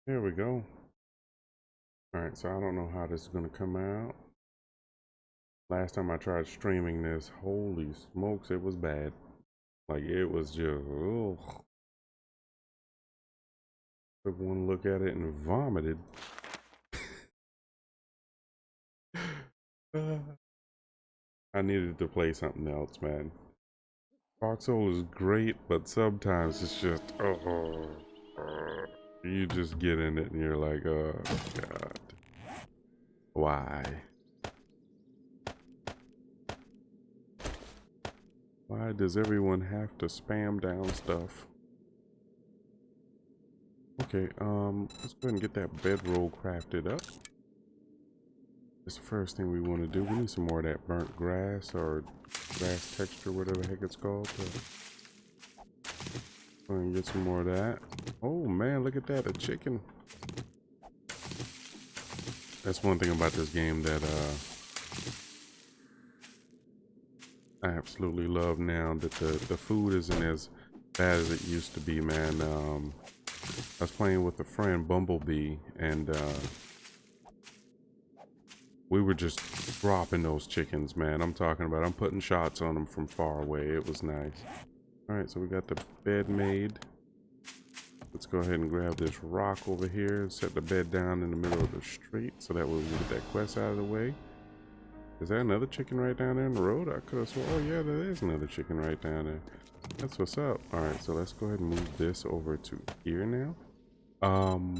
There we go. All right, so I don't know how this is gonna come out. Last time I tried streaming this, holy smokes, it was bad. Like it was just, ugh. Took one look at it and vomited. I needed to play something else, man. Foxhole is great, but sometimes it's just, oh, you just get in it and you're like, oh God, why? Why does everyone have to spam down stuff? Okay, let's go ahead and get that bedroll crafted up. That's the first thing we want to do. We need some more of that burnt grass or grass texture, whatever the heck it's called. Go ahead and get some more of that. Oh man, look at that, a chicken. That's one thing about this game that I absolutely love now, that the food isn't as bad as it used to be, man. I was playing with a friend, Bumblebee, and we were just dropping those chickens, man. I'm talking about, I'm putting shots on them from far away. It was nice. All right, so we got the bed made. Let's go ahead and grab this rock over here and set the bed down in the middle of the street so that way we get that quest out of the way. Is there another chicken right down there in the road? I could have sworn, oh yeah, there is another chicken right down there. That's what's up. All right, so let's go ahead and move this over to here now.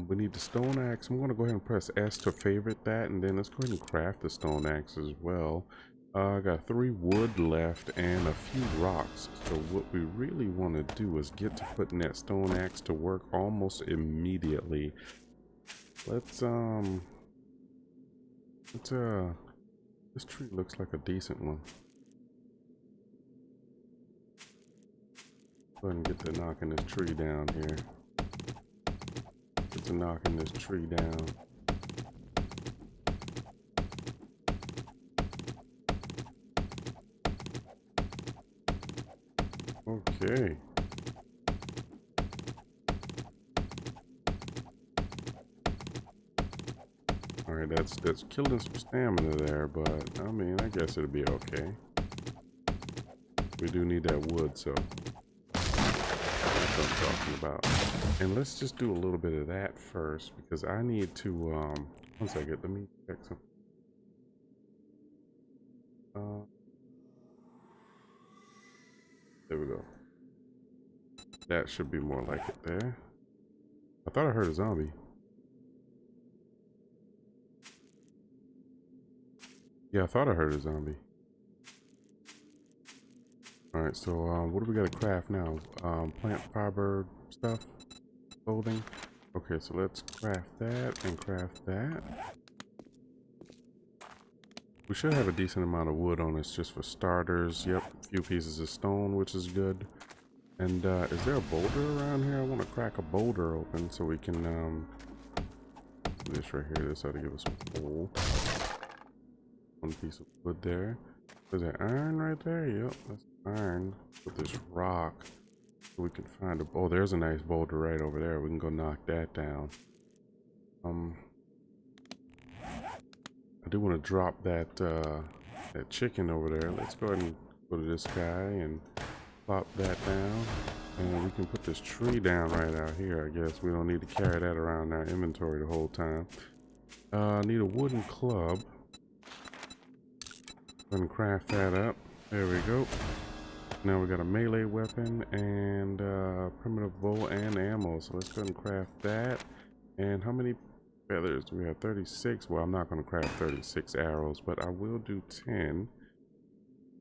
We need the stone axe. I'm gonna go ahead and press S to favorite that, and then let's go ahead and craft the stone axe as well. I got 3 wood left and a few rocks. So what we really want to do is get to putting that stone axe to work almost immediately. Let's this tree looks like a decent one. Go ahead and get to knocking this tree down here. Get to knocking this tree down. Okay. All right, that's killing some stamina there, but I mean, I guess it'll be okay. We do need that wood, so that's what I'm talking about. And let's just do a little bit of that first, because I need to, one second, let me check some. There we go. That should be more like it there. I thought I heard a zombie. Yeah, I thought I heard a zombie. Alright, so what do we got to craft now? Plant fiber stuff? Clothing? Okay, so let's craft that and craft that. We should have a decent amount of wood on us just for starters. Yep, a few pieces of stone, which is good. And is there a boulder around here? I want to crack a boulder open so we can do this right here. This ought to give us a coal. One piece of wood there. Is there iron right there? Yep, that's iron. With this rock, so we can find a. Oh, there's a nice boulder right over there. We can go knock that down. I do want to drop that that chicken over there. Let's go ahead and go to this guy and plop that down, and we can put this tree down right out here. I guess we don't need to carry that around in our inventory the whole time. Need a wooden club. Go ahead and craft that up. There we go. Now we got a melee weapon and primitive bow and ammo. So let's go ahead and craft that. And how many feathers do we have? 36. Well, I'm not going to craft 36 arrows, but I will do 10.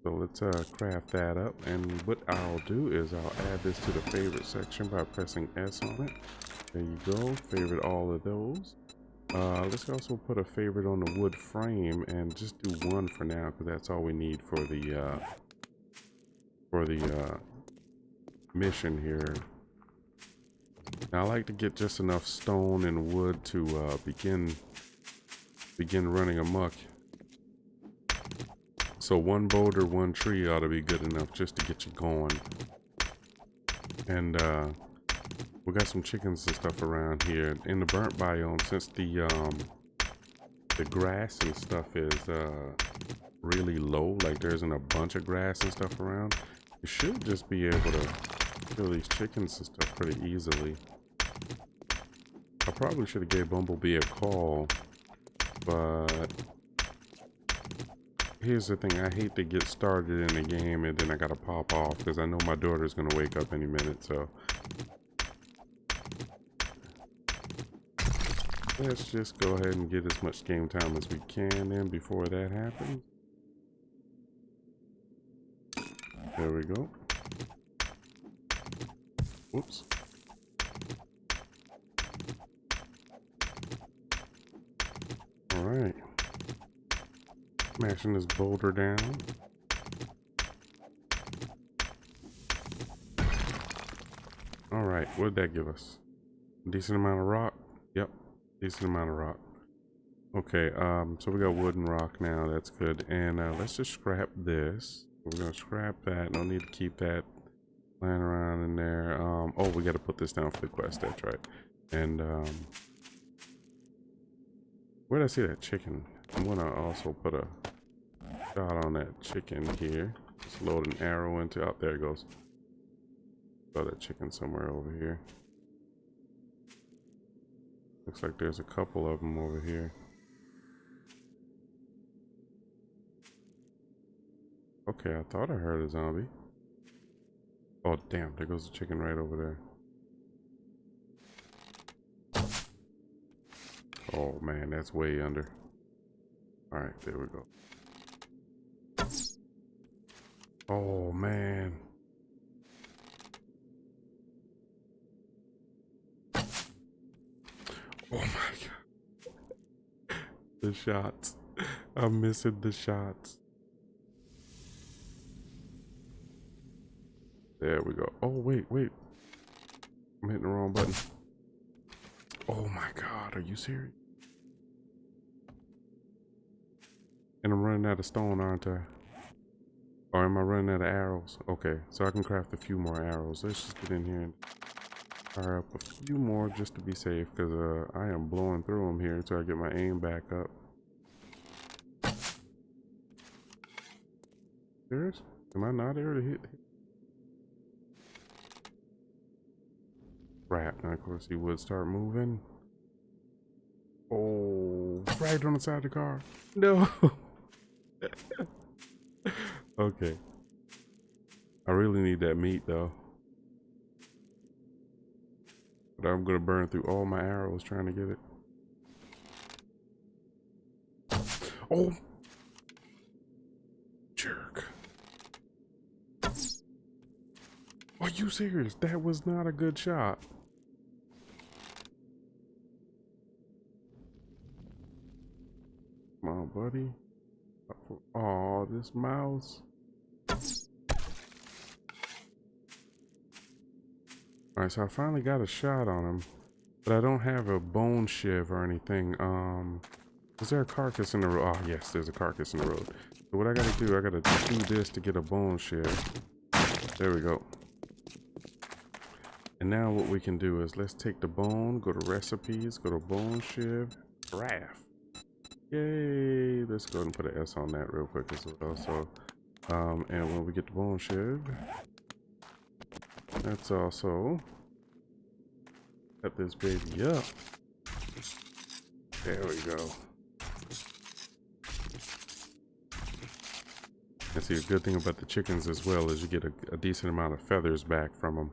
So let's craft that up. And what I'll do is I'll add this to the favorite section by pressing S on it. There you go. Favorite all of those. Let's also put a favorite on the wood frame and just do 1 for now, because that's all we need for the mission here. Now I like to get just enough stone and wood to begin running amok. So 1 boulder, 1 tree ought to be good enough just to get you going. And We got some chickens and stuff around here in the burnt biome. Since the grass and stuff is really low, like there isn't a bunch of grass and stuff around, you should just be able to kill these chickens and stuff pretty easily. I probably should have gave Bumblebee a call, but here's the thing, I hate to get started in a game and then I gotta pop off because I know my daughter's gonna wake up any minute. So let's just go ahead and get as much game time as we can in before that happens. There we go. Whoops. All right. Smashing this boulder down. All right, what did that give us? A decent amount of rock? Yep, decent amount of rock. Okay, so we got wood and rock now. That's good. And let's just scrap this. We're gonna scrap that. No need to keep that lying around in there. Oh, we got to put this down for the quest. That's right. And where did I see that chicken? I'm gonna also put a shot on that chicken here. Just load an arrow into. Oh, there it goes. Saw that chicken somewhere over here. Looks like there's a couple of them over here. Okay, I thought I heard a zombie. Oh, damn, there goes the chicken right over there. Oh, man, that's way under. All right, there we go. Oh, man. Oh, my God. The shots. I'm missing the shots. There we go. Oh, wait. I'm hitting the wrong button. Oh my God, are you serious? And I'm running out of stone, aren't I? Or am I running out of arrows? Okay, so I can craft a few more arrows. Let's just get in here and fire up a few more just to be safe, because I am blowing through them here until I get my aim back up. Serious? Am I not able to hit? Crap, now of course he would start moving. Oh, right on the side of the car. No. Okay. I really need that meat though. But I'm gonna burn through all my arrows trying to get it. Oh! Jerk. Are you serious? That was not a good shot. Come on, buddy. Oh, this mouse. Alright, so I finally got a shot on him. But I don't have a bone shiv or anything. Is there a carcass in the road? Oh, yes, there's a carcass in the road. So what I gotta do, I gotta do this to get a bone shiv. There we go. And now what we can do is let's take the bone, go to recipes, go to bone shiv, craft. Yay! Let's go ahead and put an S on that real quick as well. So, and when we get the bone shiv, let's also set this baby up. There we go. And see, the good thing about the chickens as well is you get a decent amount of feathers back from them.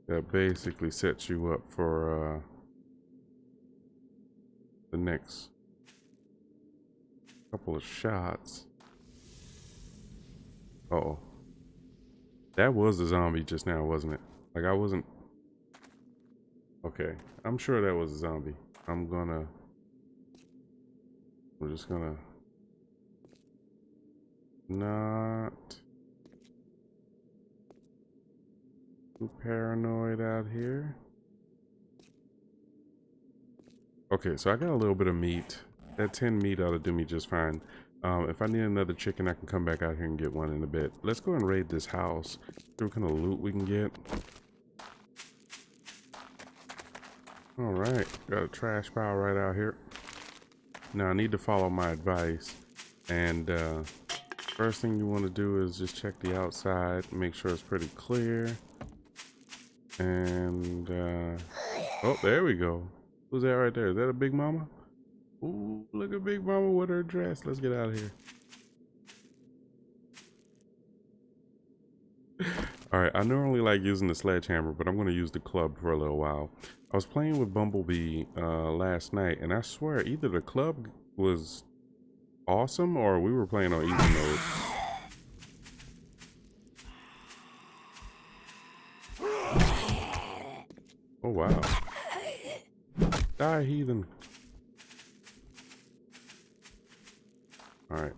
That basically sets you up for the next couple of shots. Uh-oh. That was the zombie just now, wasn't it? Like, I wasn't... Okay, I'm sure that was a zombie. We're just gonna... Not... too paranoid out here. Okay, so I got a little bit of meat. That 10 meat ought to do me just fine. If I need another chicken, I can come back out here and get one in a bit. Let's go and raid this house. See what kind of loot we can get. All right, got a trash pile right out here. Now I need to follow my advice, and first thing you want to do is just check the outside, make sure it's pretty clear. And oh, there we go. Who's that right there? Is that a Big Mama? Ooh, look at Big Mama with her dress. Let's get out of here. All right, I normally like using the sledgehammer, but I'm going to use the club for a little while. I was playing with Bumblebee last night, and I swear either the club was awesome or we were playing on easy mode. Oh, wow. Die, heathen. All right.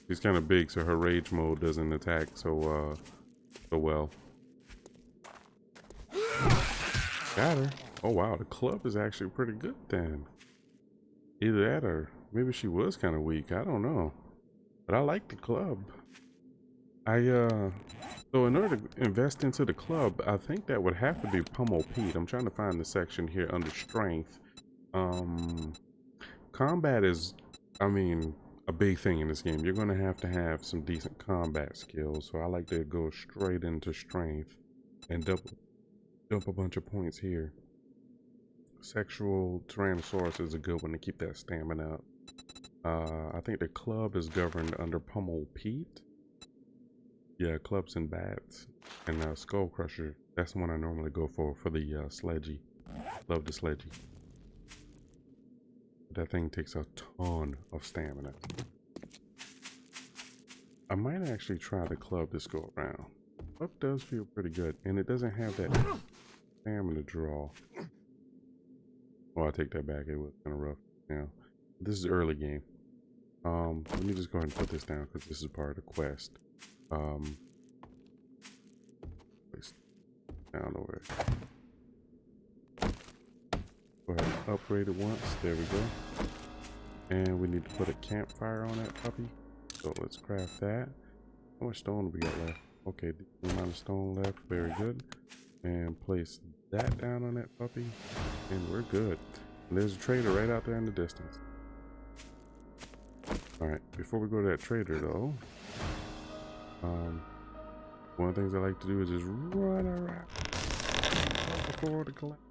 She's kind of big, so her rage mode doesn't attack so well. Got her. Oh wow, the club is actually pretty good then. Either that or maybe she was kind of weak. I don't know, but I like the club. So in order to invest into the club, I think that would have to be Pummel Pete. I'm trying to find the section here under strength. Combat is, I mean, a big thing in this game. You're going to have some decent combat skills, so I like to go straight into strength and dump a bunch of points here. Sexual Tyrannosaurus is a good one to keep that stamina up. I think the club is governed under Pummel Pete. Yeah, clubs and bats. And Skull Crusher, that's the one I normally go for the sledgy. Love the sledgy. That thing takes a ton of stamina. I might actually try the club this go around. Club does feel pretty good, and it doesn't have that stamina draw. Oh, I take that back. It was kind of rough. Now, this is early game. Let me just go ahead and put this down because this is part of the quest. Place down over. Go ahead and upgrade it once. There we go. And we need to put a campfire on that puppy. So let's craft that. How much stone do we got left? Okay, the amount of stone left. Very good. And place that down on that puppy. And we're good. And there's a trader right out there in the distance. Alright, before we go to that trader though, one of the things I like to do is just run around before the collect.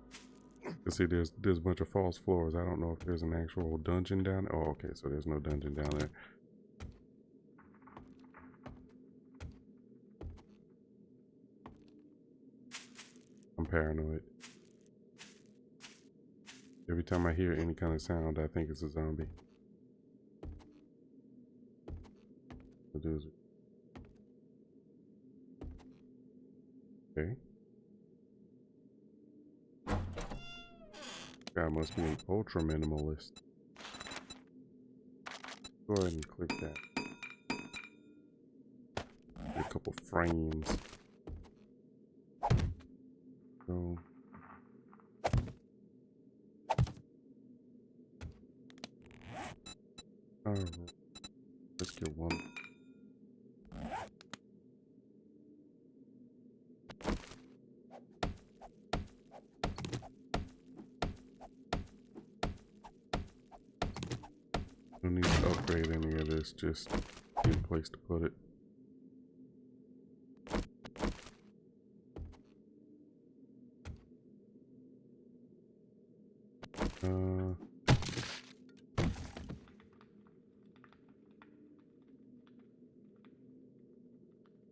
You see there's a bunch of false floors. I don't know if there's an actual dungeon down there. Oh, okay, so there's no dungeon down there. I'm paranoid. Every time I hear any kind of sound, I think it's a zombie. Okay. Guy must be an ultra minimalist. Go ahead and click that. Get a couple frames. So let's get one. Don't need to upgrade any of this, just need a place to put it.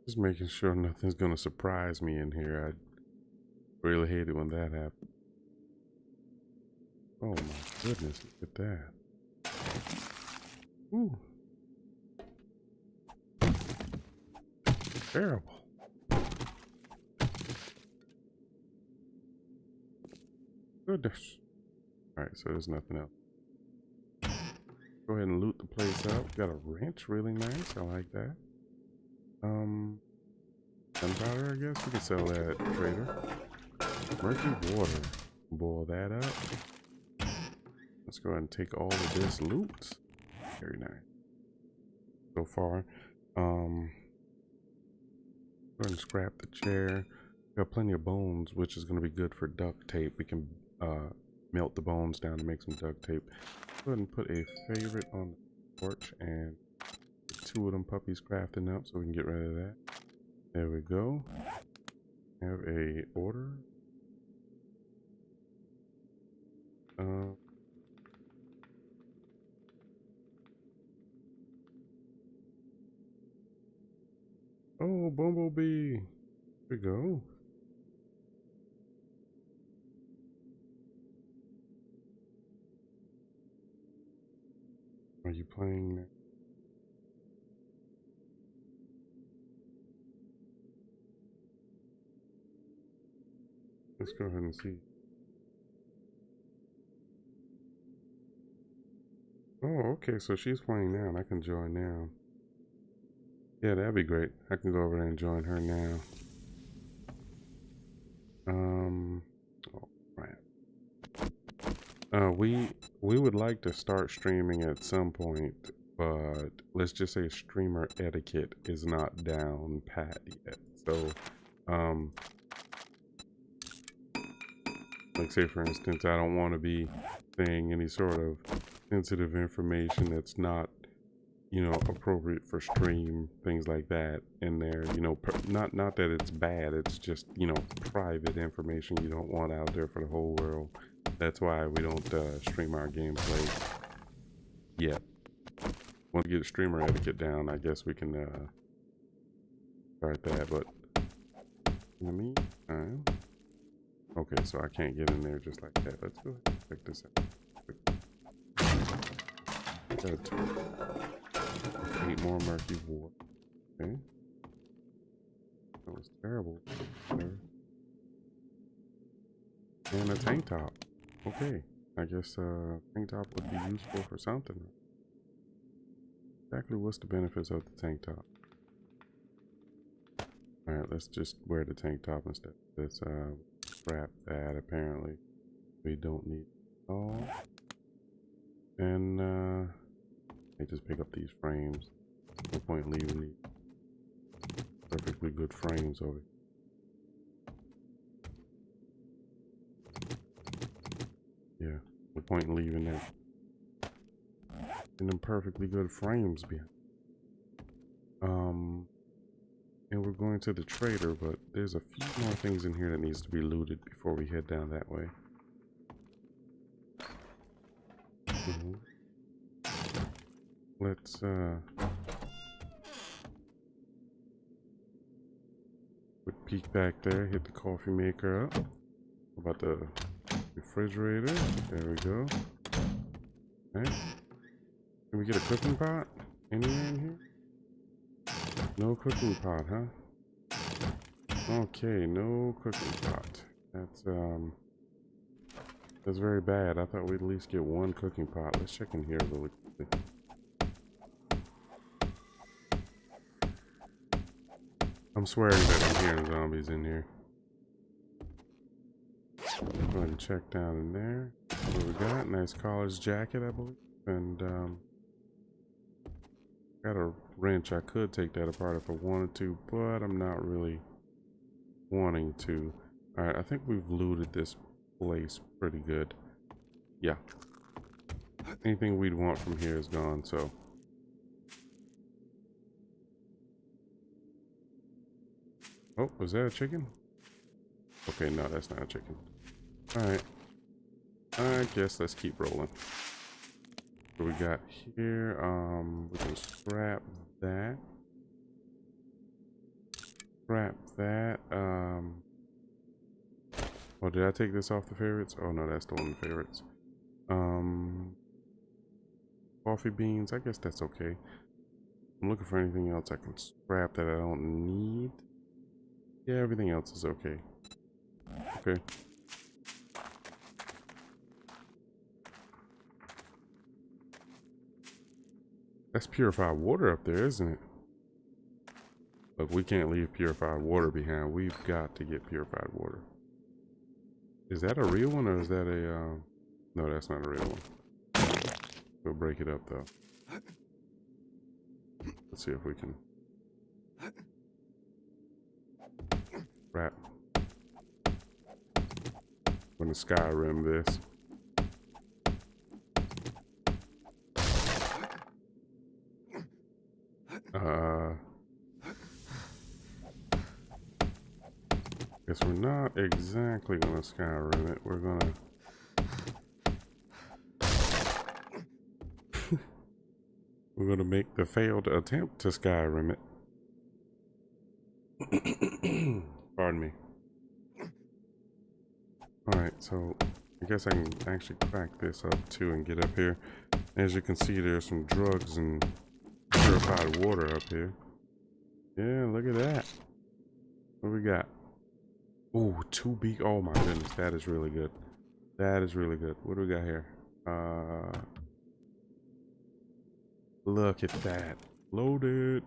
Just making sure nothing's gonna surprise me in here. I really hate it when that happens. Oh my goodness, look at that. Ooh. Terrible. Goodness. Alright, so there's nothing else. Go ahead and loot the place up. Got a wrench, really nice. I like that. Gunpowder, I guess. We can sell that, trader. Murky water. Boil that up. Let's go ahead and take all of this loot. Very nice. So far. Go ahead and scrap the chair. Got plenty of bones, which is going to be good for duct tape. We can melt the bones down to make some duct tape. Go ahead and put a favorite on the porch and get 2 of them puppies crafting up so we can get rid of that. There we go. Have a order. Oh, Bumblebee. Here we go. Are you playing that? Let's go ahead and see. Oh, okay, so she's playing now and I can join now. Yeah, that'd be great. I can go over there and join her now. Oh, crap. We would like to start streaming at some point, but let's just say streamer etiquette is not down pat yet. So, like say for instance, I don't want to be saying any sort of sensitive information that's not, you know, appropriate for stream, things like that in there. You know, not that it's bad, it's just, you know, private information you don't want out there for the whole world. That's why we don't stream our gameplay yet. Once we get streamer etiquette down, I guess we can start that, but in the meantime, okay, so I can't get in there just like that. Let's go ahead and check this out. Got 8 more murky water. Okay. That was terrible. And a tank top. Okay. I guess tank top would be useful for something. Exactly what's the benefits of the tank top? Alright, let's just wear the tank top instead. Let's scrap that. Apparently we don't need it all. And I just pick up these frames. No point leaving these perfectly good frames over here. Yeah, no point in leaving that. And them perfectly good frames behind. And we're going to the trader, but there's a few more things in here that needs to be looted before we head down that way. Let's peek back there, hit the coffee maker up. How about the refrigerator? There we go. Okay. Can we get a cooking pot anywhere in here? No cooking pot, huh? Okay, no cooking pot. That's very bad. I thought we'd at least get 1 cooking pot. Let's check in here really quickly. I'm swearing that I'm hearing zombies in here. Go ahead and check down in there. What we got? Nice college jacket, I believe. And got a wrench. I could take that apart if I wanted to, but I'm not really wanting to. Alright, I think we've looted this place pretty good. Yeah. Anything we'd want from here is gone, so. Oh, was that a chicken? Okay, no, that's not a chicken. Alright. I guess let's keep rolling. What we got here? We can scrap that. Scrap that. Oh, did I take this off the favorites? Oh no, that's the one of the favorites. Coffee beans, I guess that's okay. I'm looking for anything else I can scrap that I don't need. Yeah, everything else is okay. Okay. That's purified water up there, isn't it? Look, we can't leave purified water behind. We've got to get purified water. Is that a real one or is that a... No, that's not a real one. We'll break it up though. Let's see if we can wrap. I'm gonna Skyrim this. Guess we're not exactly gonna Skyrim it. We're gonna make the failed attempt to Skyrim it. Pardon me. Alright, so I guess I can actually crack this up too and get up here. As you can see, there's some drugs and purified water up here. Yeah, look at that. What we got? Ooh, 2 beak. Oh my goodness, that is really good. That is really good. What do we got here? Look at that. Loaded.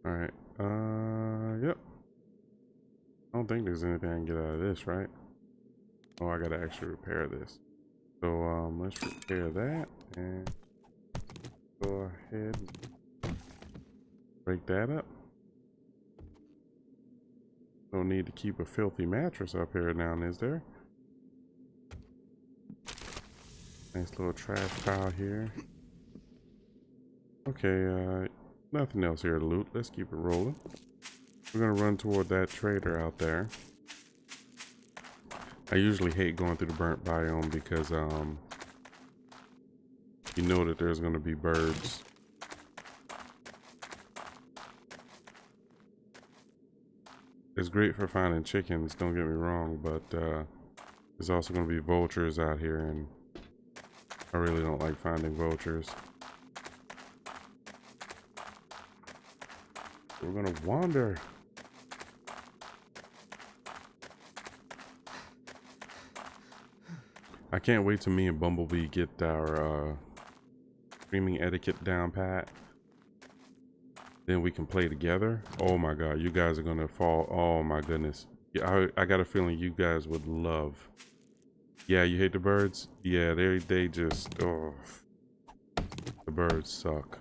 Alright. Yep. I don't think there's anything I can get out of this, right? Oh, I gotta actually repair this. So, let's repair that and go ahead and break that up. Don't need to keep a filthy mattress up here now, is there? Nice little trash pile here. Okay, nothing else here to loot. Let's keep it rolling. We're gonna run toward that trader out there. I usually hate going through the burnt biome because, you know that there's gonna be birds. It's great for finding chickens, don't get me wrong, but there's also going to be vultures out here, and I really don't like finding vultures. We're going to wander. I can't wait till me and Bumblebee get our streaming etiquette down pat. Then we can play together. Oh my god, you guys are gonna fall. Oh my goodness. Yeah, I got a feeling you guys would love. Yeah, you hate the birds? Yeah, they just, oh, the birds suck.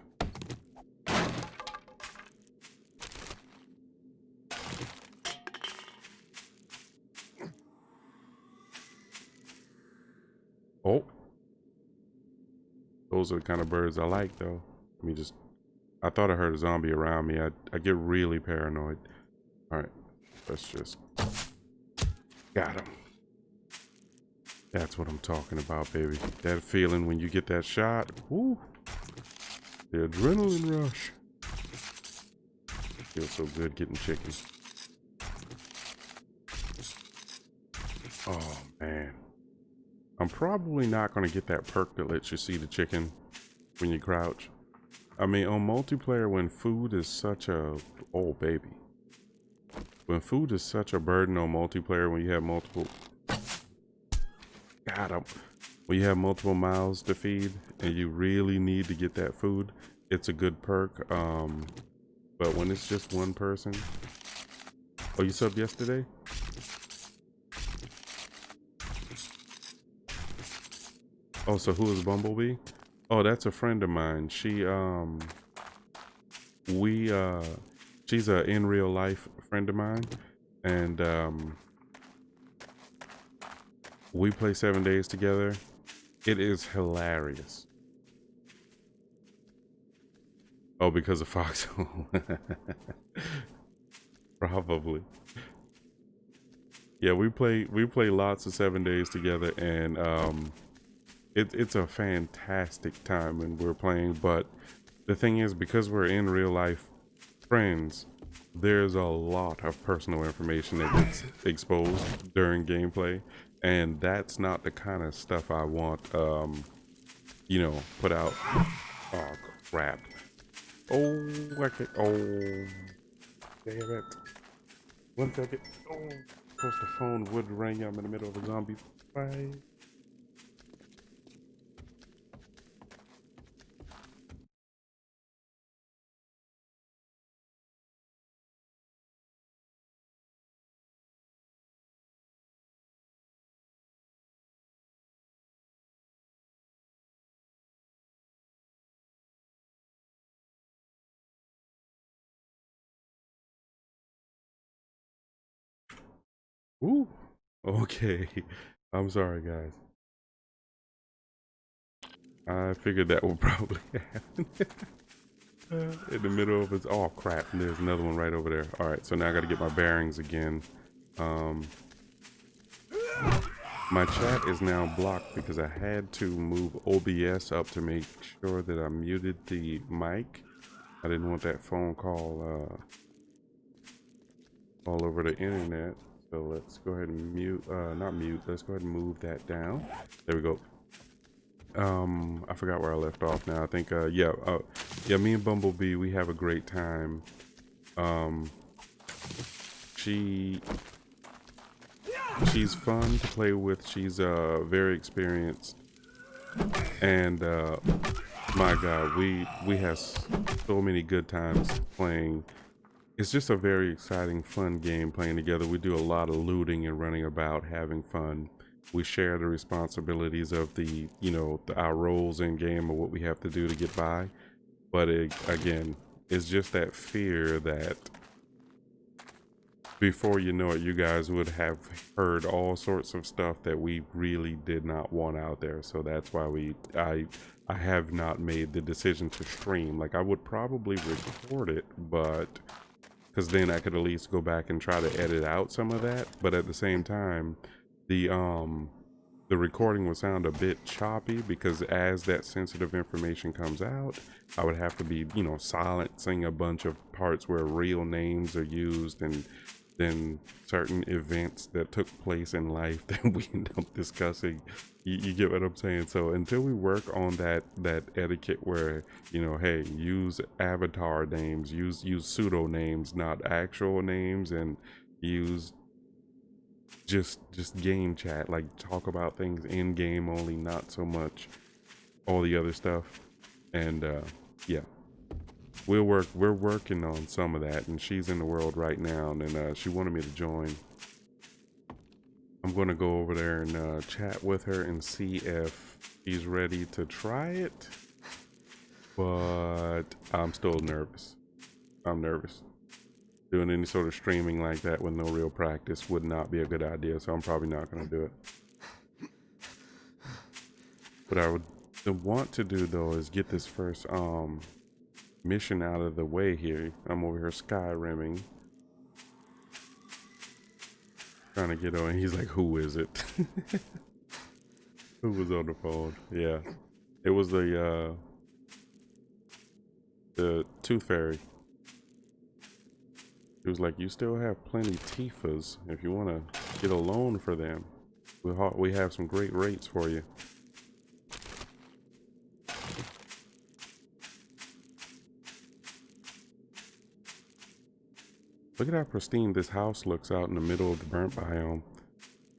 Oh, those are the kind of birds I like, though. Let me just, I thought I heard a zombie around me. I get really paranoid. All right, let's just, got him. That's what I'm talking about, baby. That feeling when you get that shot. Whoo, the adrenaline rush. Feels so good getting chicken. Oh man, I'm probably not gonna get that perk that lets you see the chicken when you crouch. I mean, on multiplayer, when food is such a, oh baby, when food is such a burden on multiplayer, when you have multiple, got 'em. When you have multiple mouths to feed and you really need to get that food, it's a good perk. But when it's just one person, oh, you subbed yesterday? Oh, so who is Bumblebee? Oh, that's a friend of mine. She, she's a in real life friend of mine, and we play 7 days together. It is hilarious. Oh, because of Foxhole. Probably. Yeah, we play lots of 7 days together, and it's a fantastic time when we're playing. But the thing is, because we're in real life friends, there's a lot of personal information that gets exposed during gameplay, and that's not the kind of stuff I want, you know, put out. Oh crap. Oh, okay. Oh, damn it. 1 second. Oh, of course the phone would ring. I'm in the middle of a zombie fight. Ooh. Okay. I'm sorry, guys. I figured that would probably happen. In the middle of it. Oh, crap. And there's another one right over there. All right, so now I got to get my bearings again. Um, my chat is now blocked because I had to move OBS up to make sure that I muted the mic. I didn't want that phone call all over the internet. So let's go ahead and mute, not mute, let's go ahead and move that down. There we go. I forgot where I left off now. I think, yeah, me and Bumblebee, we have a great time. She's fun to play with. She's, very experienced. And, my God, we have so many good times playing. It's just a very exciting, fun game playing together. We do a lot of looting and running about, having fun. We share the responsibilities of the, our roles in game or what we have to do to get by. But again, it's just that fear that before you know it, you guys would have heard all sorts of stuff that we really did not want out there. So that's why I have not made the decision to stream. Like, I would probably record it, but because then I could at least go back and try to edit out some of that. But at the same time, the recording would sound a bit choppy because as that sensitive information comes out, I would have to be, silencing a bunch of parts where real names are used, and then certain events that took place in life that we end up discussing. You get what I'm saying? So until we work on that etiquette where, hey, use avatar names, use pseudo names, not actual names, and use just game chat, like talk about things in game only, not so much all the other stuff. And yeah, we're working on some of that, and she's in the world right now, and she wanted me to join. I'm gonna go over there and chat with her and see if she's ready to try it, but I'm still nervous. I'm nervous. Doing any sort of streaming like that with no real practice would not be a good idea, so I'm probably not gonna do it. What I would want to do though is get this first mission out of the way here. I'm over here skyrimming, trying to get on. He's like, who is it? Who was on the phone? Yeah, it was the Tooth Fairy. He was like, you still have plenty Tifas if you want to get a loan for them. We have some great rates for you. Look at how pristine this house looks out in the middle of the burnt biome.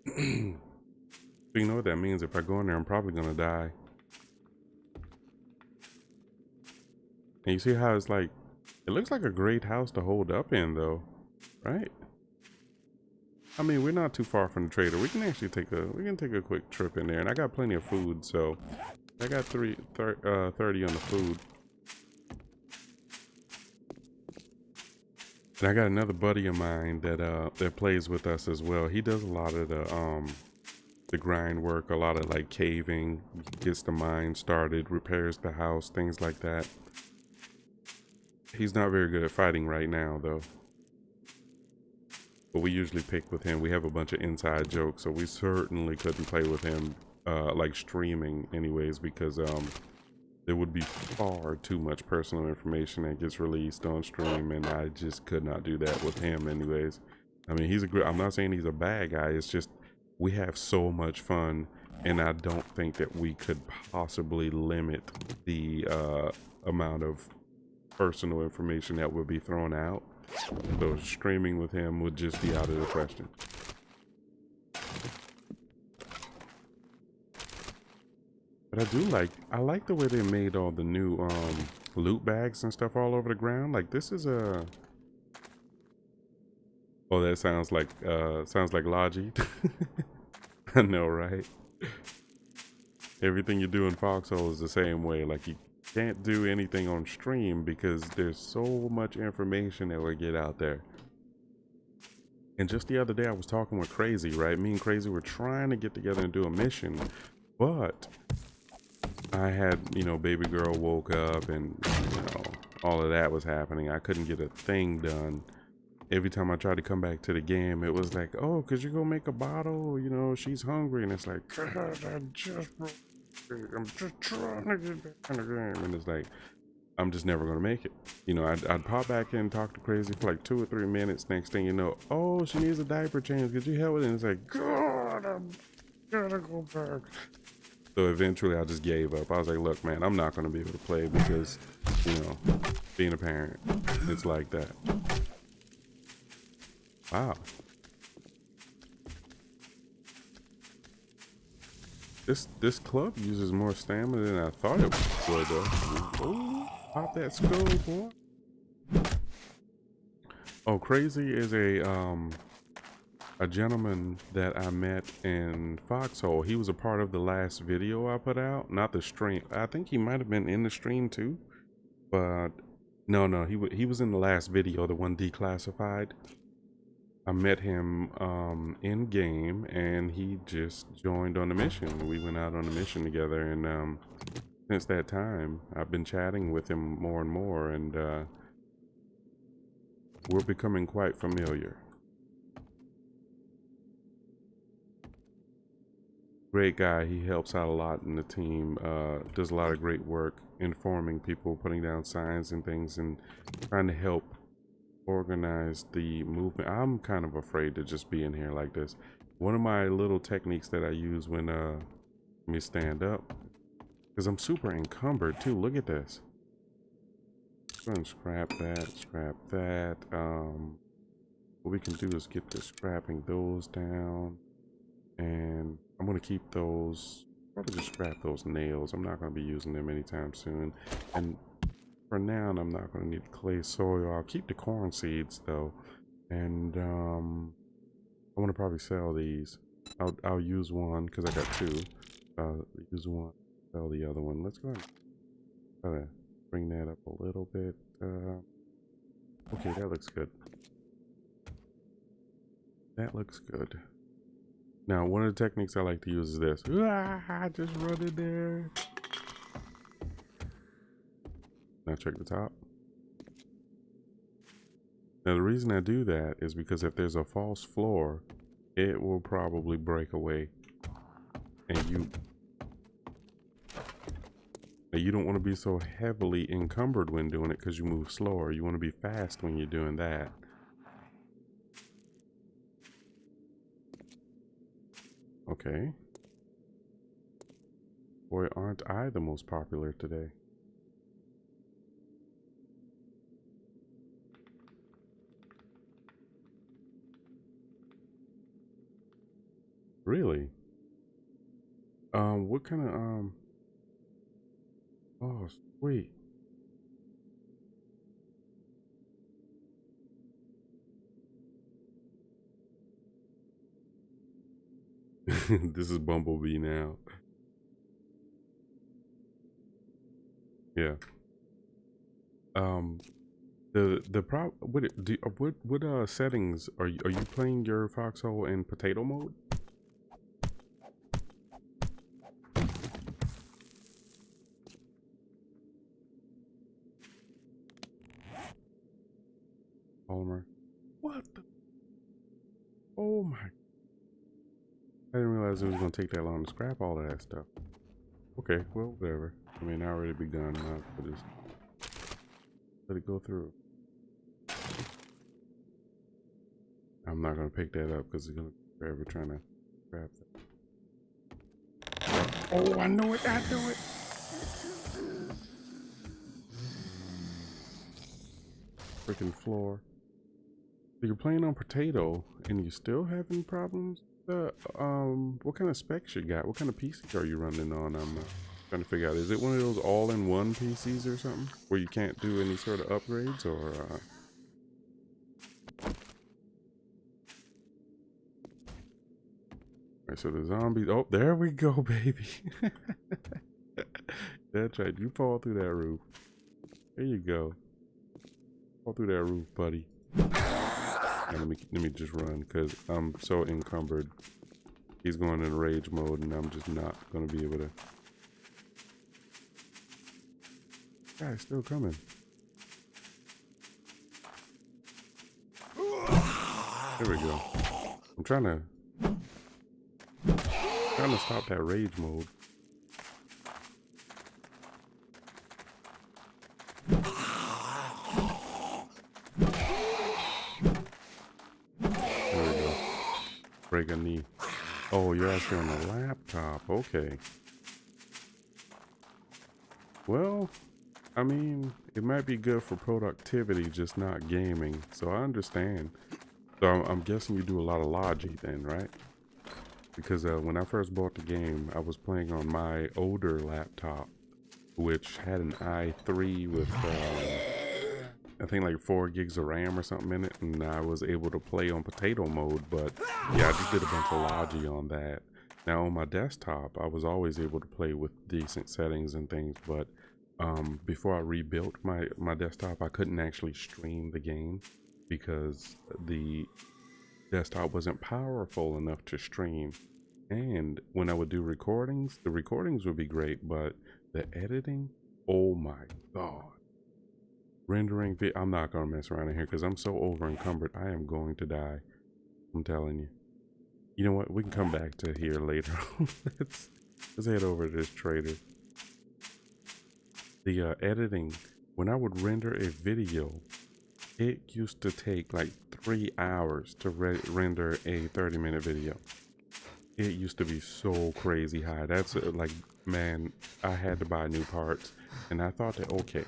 So you know what that means? If I go in there, I'm probably gonna die. And you see how it's like, it looks like a great house to hold up in though, right? I mean, we're not too far from the trader. We can actually take a quick trip in there, and I got plenty of food, so I got 30 on the food. And I got another buddy of mine that plays with us as well. He does a lot of the grind work, a lot of like caving, gets the mine started, repairs the house, things like that. He's not very good at fighting right now though, but we usually pick with him. We have a bunch of inside jokes, so we certainly couldn't play with him like streaming anyways, because there would be far too much personal information that gets released on stream, and I just could not do that with him anyways. I mean, I'm not saying he's a bad guy, it's just we have so much fun, and I don't think that we could possibly limit the amount of personal information that would be thrown out. So streaming with him would just be out of the question. But I like the way they made all the new loot bags and stuff all over the ground. Like, this is a oh, that sounds like Logi. I know, right? Everything you do in Foxhole is the same way. Like, you can't do anything on stream because there's so much information that will get out there. And just the other day I was talking with Crazy, right? Me and Crazy were trying to get together and do a mission, but I had, you know, baby girl woke up and, you know, all of that was happening. I couldn't get a thing done. Every time I tried to come back to the game, it was like, oh, could you go make a bottle? You know, she's hungry. And it's like, God, I'm just trying to get back in the game. And it's like, I'm just never going to make it. You know, I'd pop back in and talk to Crazy for like 2 or 3 minutes. Next thing you know, oh, she needs a diaper change. Could you help with it? And it's like, God, I'm gotta go back. So eventually I just gave up. I was like, look, man, I'm not going to be able to play because, you know, being a parent, it's like that. Wow. This club uses more stamina than I thought it would, though. Oh, pop that skull, boy. Oh, Crazy is a gentleman that I met in Foxhole. He was a part of the last video I put out, not the stream. I think he might have been in the stream too, but no, he was in the last video, the one declassified. I met him in game, and he just joined on the mission. We went out on a mission together, and since that time, I've been chatting with him more and more, and we're becoming quite familiar. Great guy. He helps out a lot in the team. Does a lot of great work informing people, putting down signs and things, and trying to help organize the movement. I'm kind of afraid to just be in here like this. One of my little techniques that I use when let me stand up, because I'm super encumbered too. Look at this. Go ahead and scrap that. What we can do is get to scrapping those down, and I'm gonna keep those. Probably just scrap those nails. I'm not gonna be using them anytime soon, and for now, I'm not going to need clay soil. I'll keep the corn seeds though, and I want to probably sell these. I'll use one because I got 2. Use one, sell the other one. Let's go ahead and try to bring that up a little bit. Okay, that looks good. That looks good. Now, one of the techniques I like to use is this. Just run in there. Now check the top. Now the reason I do that is because if there's a false floor, it will probably break away, and you don't want to be so heavily encumbered when doing it because you move slower. You want to be fast when you're doing that. Okay. Boy, aren't I the most popular today? Really? What kind of, oh, sweet. This is Bumblebee now. Yeah. What settings are you playing your Foxhole in potato mode? Polymer. What the? Oh my. I didn't realize it was going to take that long to scrap all of that stuff. Okay, well, whatever. I mean, I already begun. I'll just let it go through. I'm not going to pick that up because it's going to be forever trying to grab that. Oh, I know it. I know it. Freaking floor. So you're playing on potato and you still having problems? What kind of specs you got? What kind of PCs are you running on? I'm trying to figure out. Is it one of those all-in-one PCs or something where you can't do any sort of upgrades, or Alright, so the zombies. Oh, there we go, baby. That's right. You fall through that roof. There you go. Fall through that roof, buddy. Now, let me just run because I'm so encumbered. He's going in rage mode, and I'm just not gonna be able to. Guy's still coming. There we go. I'm trying to stop that rage mode. There we go. Break a knee. Oh, you're actually on the laptop. Okay. Well, I mean, it might be good for productivity, just not gaming. So I understand. So I'm guessing you do a lot of logic then, right? Because when I first bought the game, I was playing on my older laptop, which had an i3 with, I think like 4 gigs of RAM or something in it, and I was able to play on potato mode, but yeah, I just did a bunch of logic on that. Now on my desktop, I was always able to play with decent settings and things, but before I rebuilt my desktop, I couldn't actually stream the game because the desktop wasn't powerful enough to stream. And when I would do recordings, the recordings would be great, but the editing, oh my god. Rendering, I'm not gonna mess around in here because I'm so over encumbered. I am going to die. I'm telling you. You know what? We can come back to here later. let's head over to this trader. The editing, when I would render a video, it used to take like 3 hours to render a 30-minute video. It used to be so crazy high. That's like, man, I had to buy new parts, and I thought that, okay,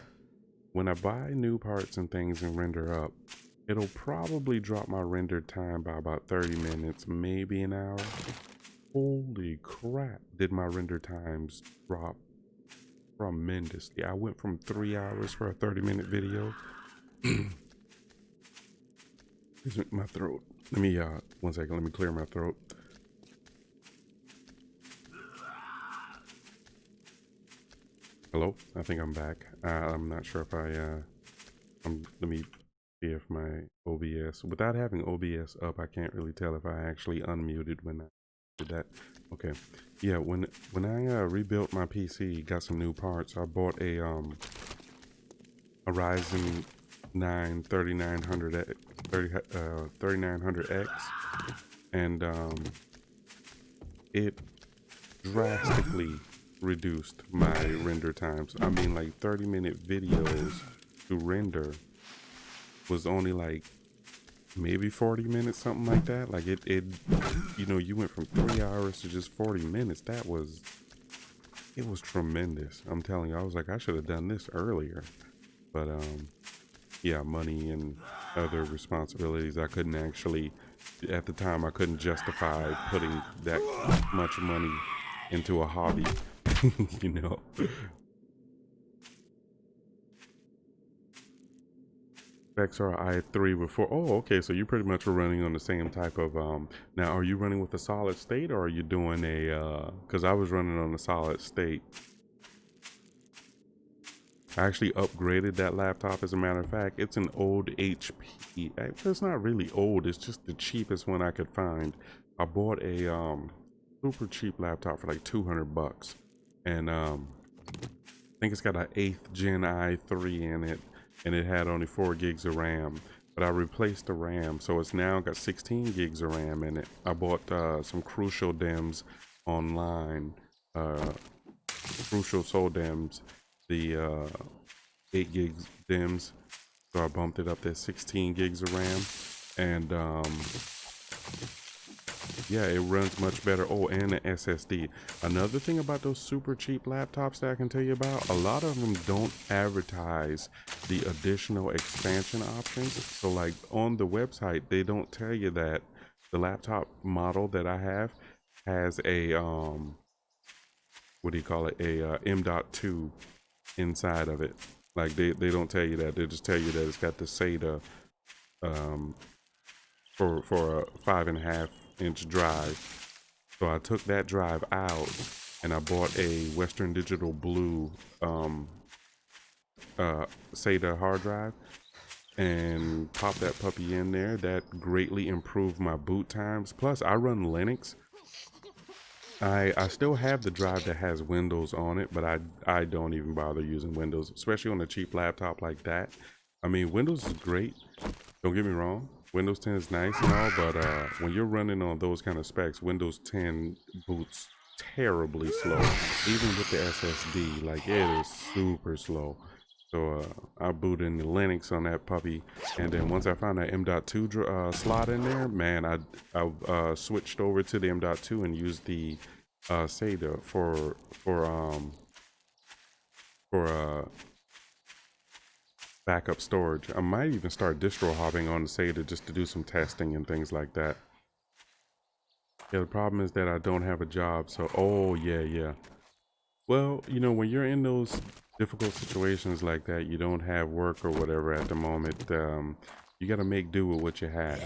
when I buy new parts and things and render up, it'll probably drop my render time by about 30 minutes, maybe an hour. Holy crap, did my render times drop tremendously. I went from 3 hours for a 30-minute video. My throat. Let me, 1 second, let me clear my throat. Hello, I think I'm back. I'm not sure if let me see if my OBS, without having OBS up, I can't really tell if I actually unmuted when I did that. Okay, yeah, when I rebuilt my PC, got some new parts, I bought a Ryzen 9 3900X, and it drastically reduced my render times. I mean, like 30-minute videos to render was only like maybe 40 minutes, something like that. Like it you know, you went from 3 hours to just 40 minutes. It was tremendous. I'm telling you, I was like, I should have done this earlier, but yeah, money and other responsibilities, I couldn't actually, at the time, I couldn't justify putting that much money into a hobby. You know. XR i3 before. Oh, okay, so you pretty much were running on the same type of now are you running with a solid state, or are you doing a because I was running on a solid state. I actually upgraded that laptop, as a matter of fact. It's an old HP. It's not really old, it's just the cheapest one I could find. I bought a super cheap laptop for like 200 bucks. And I think it's got an 8th gen i3 in it, and it had only 4 gigs of RAM. But I replaced the RAM, so it's now got 16 gigs of RAM in it. I bought some Crucial DIMMs online, Crucial Soul DIMMs, the 8 gigs DIMMs. So I bumped it up to 16 gigs of RAM, and yeah, it runs much better. Oh, and an SSD. Another thing about those super cheap laptops that I can tell you about, a lot of them don't advertise the additional expansion options. So like on the website, they don't tell you that the laptop model that I have has a what do you call it, a M.2 inside of it. Like they don't tell you that. They just tell you that it's got the SATA for a 5.5-inch drive. So I took that drive out and I bought a Western Digital Blue SATA hard drive, and pop that puppy in there. That greatly improved my boot times. Plus, I run Linux. I still have the drive that has Windows on it, but I don't even bother using Windows, especially on a cheap laptop like that. I mean, Windows is great. Don't get me wrong. Windows 10 is nice and all, but when you're running on those kind of specs, Windows 10 boots terribly slow. Even with the SSD, like it is super slow. So I boot in the Linux on that puppy, and then once I found that M.2 slot in there, man, I switched over to the M.2 and used the SATA for backup storage. I might even start distro hopping on the SATA just to do some testing and things like that. Yeah, the problem is that I don't have a job, so oh yeah. Well, you know, when you're in those difficult situations like that, you don't have work or whatever at the moment, you got to make do with what you have.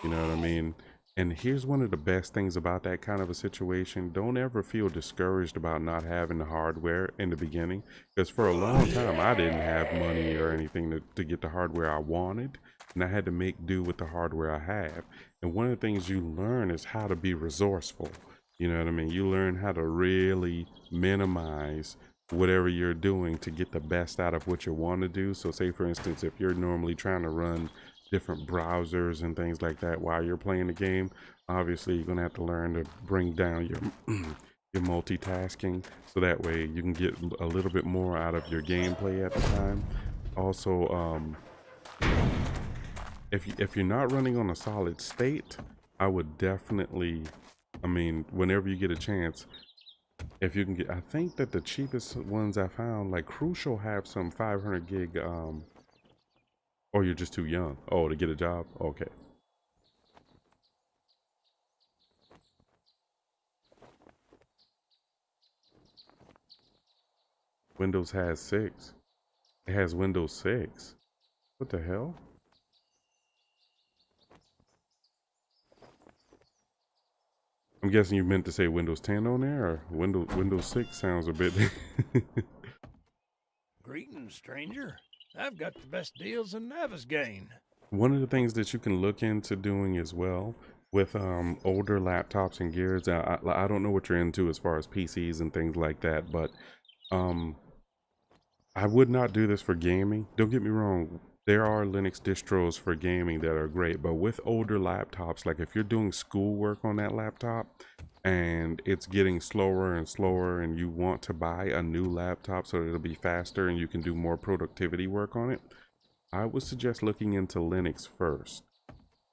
You know what I mean? And here's one of the best things about that kind of a situation. Don't ever feel discouraged about not having the hardware in the beginning. Because for a long time, I didn't have money or anything to get the hardware I wanted. And I had to make do with the hardware I have. And one of the things you learn is how to be resourceful. You know what I mean? You learn how to really minimize whatever you're doing to get the best out of what you want to do. So say for instance, if you're normally trying to run different browsers and things like that while you're playing the game, obviously you're gonna have to learn to bring down your your multitasking, so that way you can get a little bit more out of your gameplay at the time. Also, if you're not running on a solid state, I would definitely, I mean, whenever you get a chance, if you can get, I think that the cheapest ones I found, like Crucial, have some 500 gig, or you're just too young. Oh, to get a job? Okay. Windows has 6. It has Windows 6. What the hell? I'm guessing you meant to say Windows 10 on there, or Windows 6 sounds a bit. Greetings, stranger. I've got the best deals in Navisgain. One of the things that you can look into doing as well with older laptops and gears, I don't know what you're into as far as PCs and things like that, but um, I would not do this for gaming. Don't get me wrong. There are Linux distros for gaming that are great, but with older laptops, like if you're doing schoolwork on that laptop and it's getting slower and slower and you want to buy a new laptop so it'll be faster and you can do more productivity work on it, I would suggest looking into Linux first.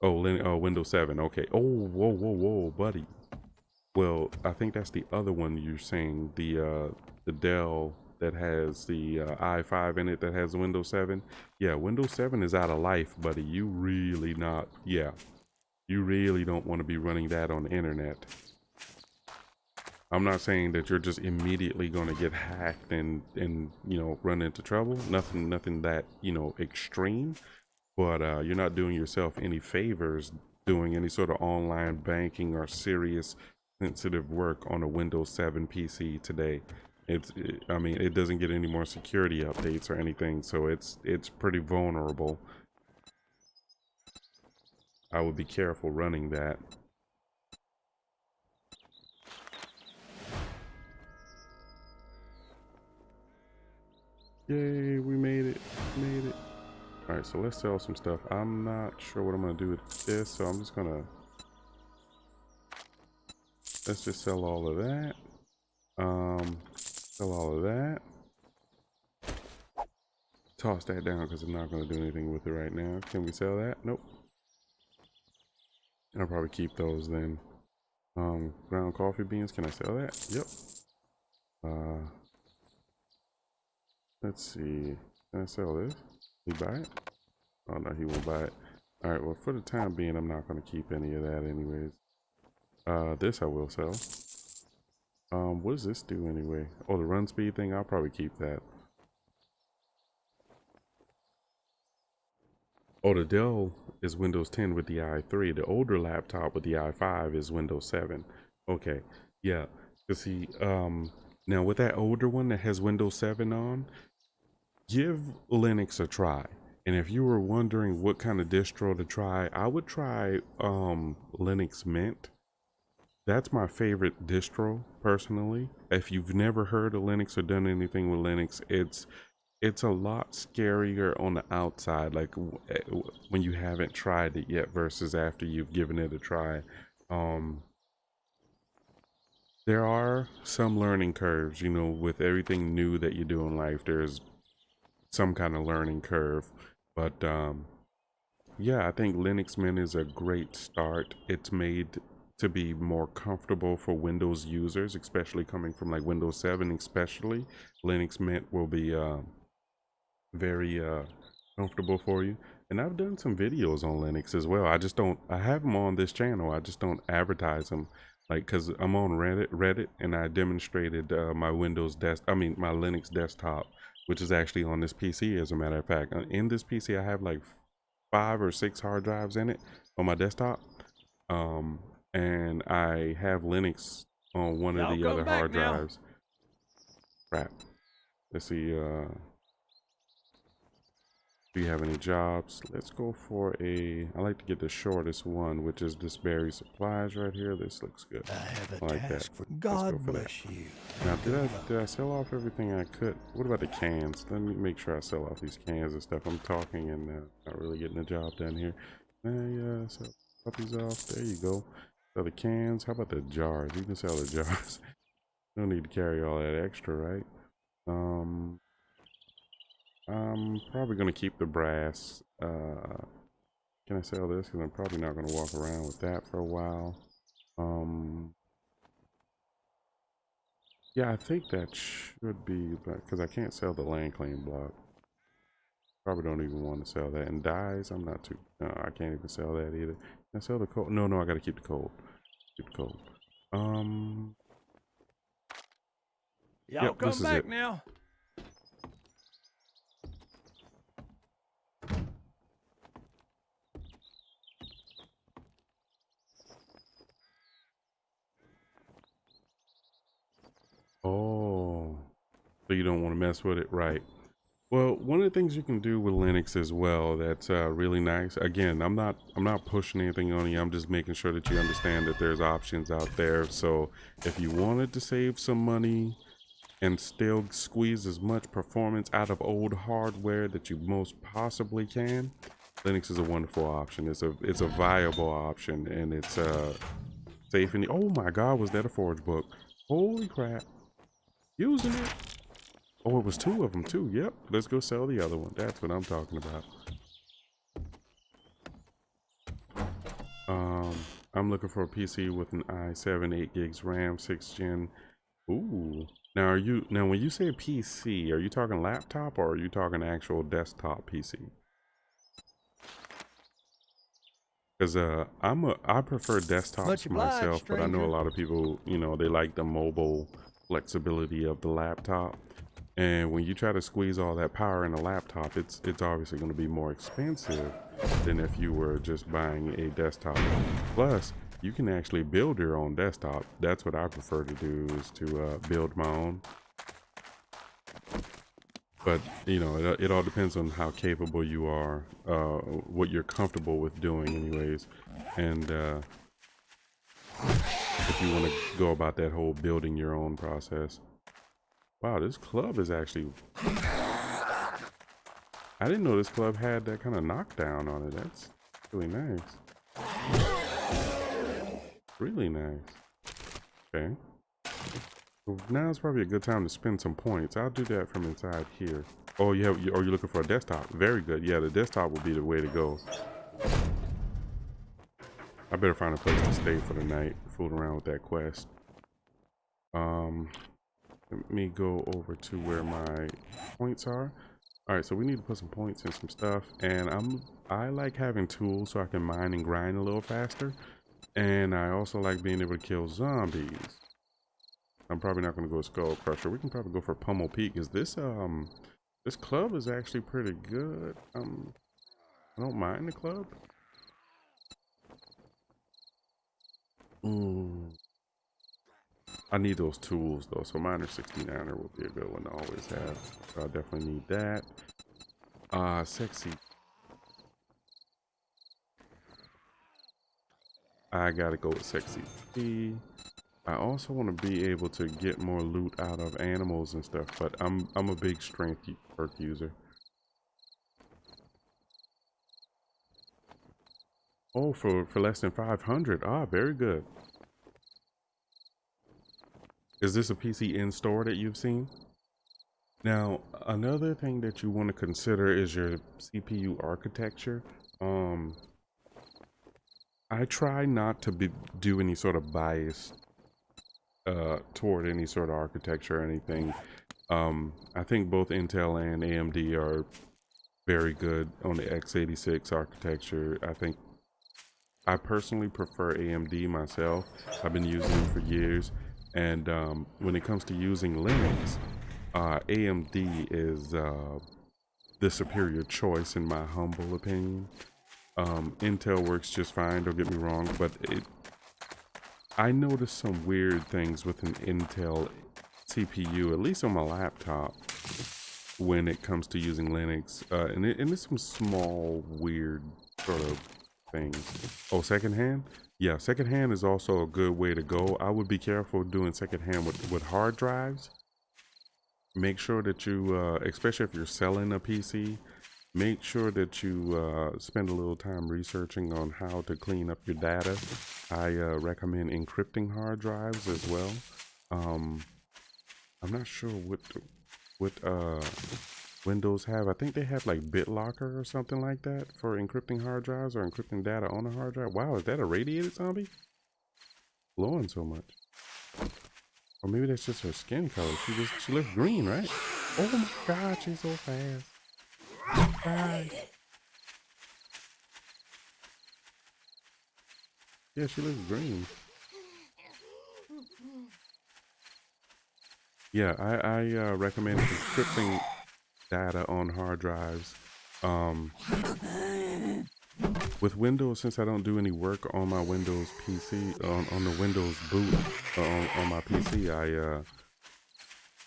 Oh, Windows 7. Okay. Oh, whoa, buddy. Well, I think that's the other one you're saying, the Dell that has the i5 in it that has Windows 7. Yeah, Windows 7 is out of life, buddy. You really not, yeah. You really don't want to be running that on the internet. I'm not saying that you're just immediately going to get hacked and you know, run into trouble. Nothing that, you know, extreme. But you're not doing yourself any favors doing any sort of online banking or serious sensitive work on a Windows 7 PC today. I mean, it doesn't get any more security updates or anything, so it's pretty vulnerable. I would be careful running that. Yay, we made it. Made it. All right, so let's sell some stuff. I'm not sure what I'm gonna do with this, so I'm just gonna, let's just sell all of that. Sell all of that. Toss that down because I'm not gonna do anything with it right now. Can we sell that? Nope. I'll probably keep those then. Ground coffee beans, can I sell that? Yep. Let's see. Can I sell this? He buy it? Oh no, he won't buy it. Alright, well for the time being, I'm not gonna keep any of that anyways. This I will sell. What does this do anyway? Oh, the run speed thing, I'll probably keep that. Oh, the Dell is Windows 10 with the i3. The older laptop with the i5 is Windows 7. Okay, yeah. You see, now with that older one that has Windows 7 on, give Linux a try. And if you were wondering what kind of distro to try, I would try Linux Mint. That's my favorite distro personally. If you've never heard of Linux or done anything with Linux, it's a lot scarier on the outside, like when you haven't tried it yet versus after you've given it a try. Um, there are some learning curves, you know, with everything new that you do in life. There's some kind of learning curve, but yeah, I think Linux Mint is a great start. It's made to be more comfortable for Windows users, especially coming from like Windows 7, especially. Linux Mint will be very comfortable for you. And I've done some videos on Linux as well. I have them on this channel. I just don't advertise them. Like, cause I'm on Reddit, and I demonstrated my my Linux desktop, which is actually on this PC. As a matter of fact, in this PC, I have like 5 or 6 hard drives in it on my desktop. Um, and I have Linux on one of Y'all the come other back hard now. drives. Crap. Let's see. Do you have any jobs? Let's go for I like to get the shortest one, which is this berry supplies right here. This looks good. I have a I like that. task for Let's go God for that. bless you. Now, did I sell off everything I could? What about the cans? Let me make sure I sell off these cans and stuff. I'm talking and not really getting the job done here. Yeah, sell these off. There you go. Sell the cans. How about the jars? You can sell the jars. No need to carry all that extra, right? I'm probably gonna keep the brass. Can I sell this? Because I'm probably not gonna walk around with that for a while. Um, yeah, I think that should be, because I can't sell the land claim block. Probably don't even want to sell that. And dyes, I'm not too. No, I can't even sell that either. Can I sell the coal? No, I gotta keep the coal. Keep the coal. Y'all Yep, this come is it. back now. Oh, so you don't want to mess with it, right? Well, one of the things you can do with Linux as well that's really nice. Again, I'm not pushing anything on you. I'm just making sure that you understand that there's options out there. So if you wanted to save some money and still squeeze as much performance out of old hardware that you most possibly can, Linux is a wonderful option. It's a viable option, and it's safe. And oh my God, was that a forge book? Holy crap! Using it. Oh, it was 2 of them too. Yep. Let's go sell the other one. That's what I'm talking about. I'm looking for a PC with an i7, 8 gigs RAM, 6 gen. Ooh. Now, when you say PC, are you talking laptop or are you talking actual desktop PC? Because I prefer desktops Much obliged, myself, but I know a stranger. lot of people, you know, they like the mobile flexibility of the laptop. And when you try to squeeze all that power in a laptop, it's obviously going to be more expensive than if you were just buying a desktop. Plus, you can actually build your own desktop. That's what I prefer to do, is to build my own. But you know, it all depends on how capable you are, what you're comfortable with doing, anyways, and if you want to go about that whole building your own process. Wow, this club is actually... I didn't know this club had that kind of knockdown on it. That's really nice. Really nice. Okay. Well, now is probably a good time to spend some points. I'll do that from inside here. Oh, yeah. Oh, you're looking for a desktop. Very good. Yeah, the desktop will be the way to go. I better find a place to stay for the night. Fool around with that quest. Let me go over to where my points are. All right, so we need to put some points in some stuff, and I like having tools so I can mine and grind a little faster, and I also like being able to kill zombies. I'm probably not going to go Skull Crusher. We can probably go for Pummel Peak. Is this this club is actually pretty good. I don't mind the club. I need those tools though, so Miner 69er will be a good one to always have. So I definitely need that. Sexy I gotta go with Sexy P. I also want to be able to get more loot out of animals and stuff, but I'm a big strength perk user. Oh, for less than 500. Ah, very good. Is this a PC in store that you've seen? Now, another thing that you want to consider is your CPU architecture. I try not to do any sort of bias toward any sort of architecture or anything. I think both Intel and AMD are very good on the x86 architecture. I personally prefer AMD myself. I've been using them for years. And when it comes to using Linux, AMD is the superior choice in my humble opinion. Intel works just fine, don't get me wrong, but I noticed some weird things with an Intel CPU, at least on my laptop, when it comes to using Linux. And it's some small, weird sort of things. Oh, secondhand? Yeah, secondhand is also a good way to go. I would be careful doing secondhand with hard drives. Make sure that you, especially if you're selling a PC, make sure that you spend a little time researching on how to clean up your data. I recommend encrypting hard drives as well. I'm not sure what Windows have. I think they have like BitLocker or something like that for encrypting hard drives or encrypting data on a hard drive. Wow, is that a radiated zombie? Glowing so much. Or maybe that's just her skin color. She looks green, right? Oh my god, she's so fast. Right. Yeah, she looks green. Yeah, I recommend encrypting data on hard drives. With Windows, since I don't do any work on my Windows PC, on the Windows boot on my PC,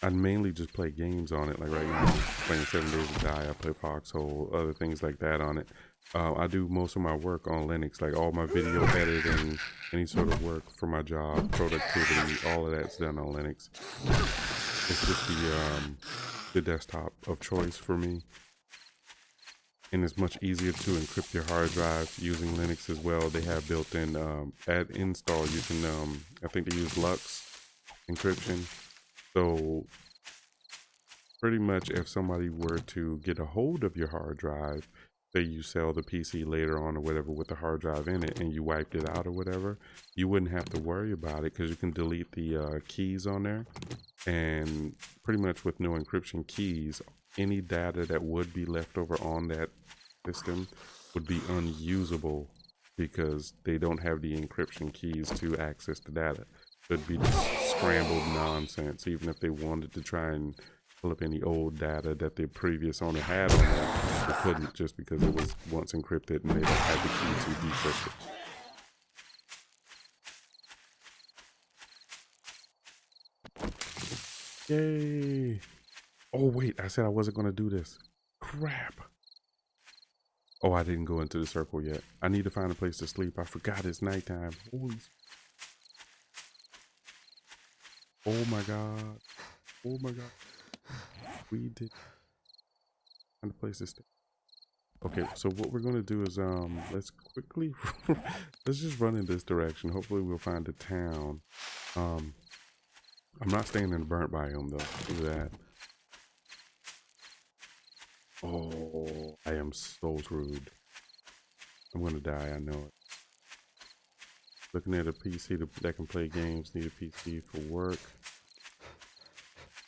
I mainly just play games on it. Like right now, I'm playing 7 Days to Die. I play Foxhole, other things like that on it. I do most of my work on Linux, like all my video editing, any sort of work for my job, productivity, all of that's done on Linux. It's just the desktop of choice for me. And it's much easier to encrypt your hard drive using Linux as well. They have built-in at install. You can I think they use Lux encryption. So pretty much if somebody were to get a hold of your hard drive, say you sell the PC later on or whatever with the hard drive in it and you wiped it out or whatever, you wouldn't have to worry about it because you can delete the keys on there. And pretty much with no encryption keys, any data that would be left over on that system would be unusable because they don't have the encryption keys to access the data. So it'd be just scrambled nonsense, even if they wanted to try and pull up any old data that the previous owner had on that, they couldn't just because it was once encrypted and they don't have the key to decrypt it. Yay! Oh wait, I said I wasn't gonna do this. Crap. Oh, I didn't go into the circle yet. I need to find a place to sleep. I forgot it's nighttime. Holy. Oh my god. Oh my god. We did find a place to stay. Okay, so what we're gonna do is let's quickly let's just run in this direction. Hopefully we'll find a town. I'm not staying in the burnt biome though. Look at that. Oh, I am so screwed. I'm gonna die, I know it. Looking at a PC that can play games, need a PC for work.